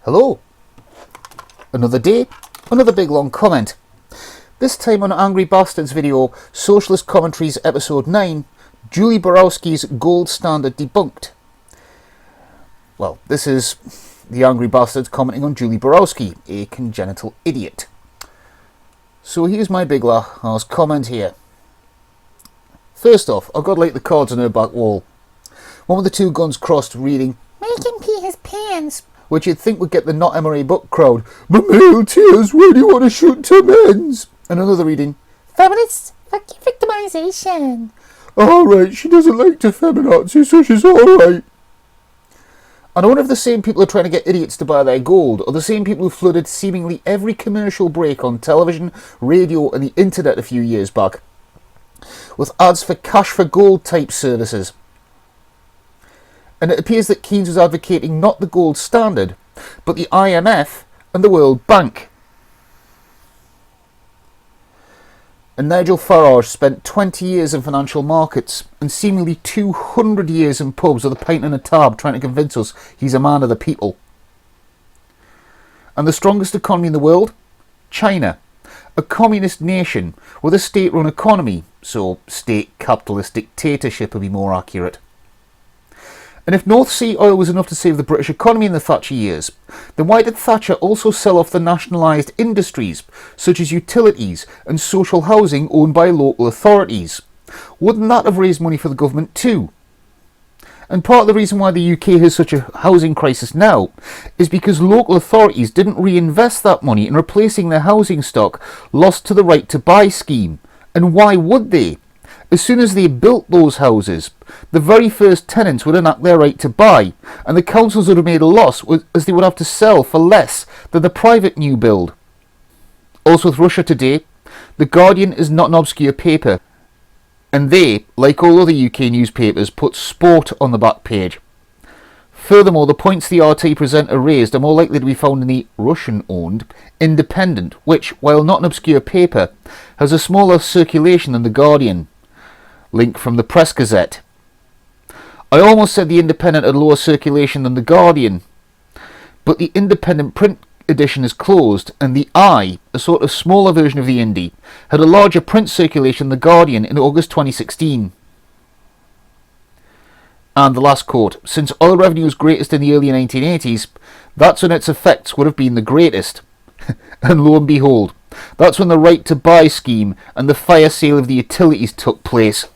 Hello. Another day, another big long comment. This time on Angry Basterds video, Socialist Commentaries episode 9, Julie Borowski's gold standard debunked. Well, this is the Angry Bastards commenting on Julie Borowski, a congenital idiot. So here's my big ass comment here. First off, I've got like the cards on her back wall. One with the two guns crossed reading, "Make him pee his pants," which you'd think would get the not MRA book crowd, "My male tears, where do you want to shoot to men's?" And another reading, "Feminists, fuck your victimization." Alright, she doesn't like to feminazi, so she's alright. And I wonder if the same people are trying to get idiots to buy their gold, or the same people who flooded seemingly every commercial break on television, radio and the internet a few years back with ads for cash for gold type services. And it appears that Keynes was advocating not the gold standard, but the IMF and the World Bank. And Nigel Farage spent 20 years in financial markets and seemingly 200 years in pubs with a pint and a tab trying to convince us he's a man of the people. And the strongest economy in the world? China. A communist nation with a state-run economy, so state capitalist dictatorship would be more accurate. And if North Sea oil was enough to save the British economy in the Thatcher years, then why did Thatcher also sell off the nationalised industries, such as utilities and social housing owned by local authorities? Wouldn't that have raised money for the government too? And part of the reason why the UK has such a housing crisis now is because local authorities didn't reinvest that money in replacing their housing stock lost to the right to buy scheme. And why would they? As soon as they built those houses, the very first tenants would enact their right to buy, and the councils would have made a loss as they would have to sell for less than the private new build. Also with Russia today, The Guardian is not an obscure paper, and they, like all other UK newspapers, put sport on the back page. Furthermore, the points the RT present are raised are more likely to be found in the Russian-owned Independent, which, while not an obscure paper, has a smaller circulation than The Guardian. Link from the Press Gazette. I almost said the Independent had lower circulation than the Guardian, but the Independent print edition is closed, and the I, a sort of smaller version of the Indie, had a larger print circulation than the Guardian in August 2016. And the last quote, "Since oil revenue was greatest in the early 1980s, that's when its effects would have been the greatest." And lo and behold, that's when the right to buy scheme and the fire sale of the utilities took place.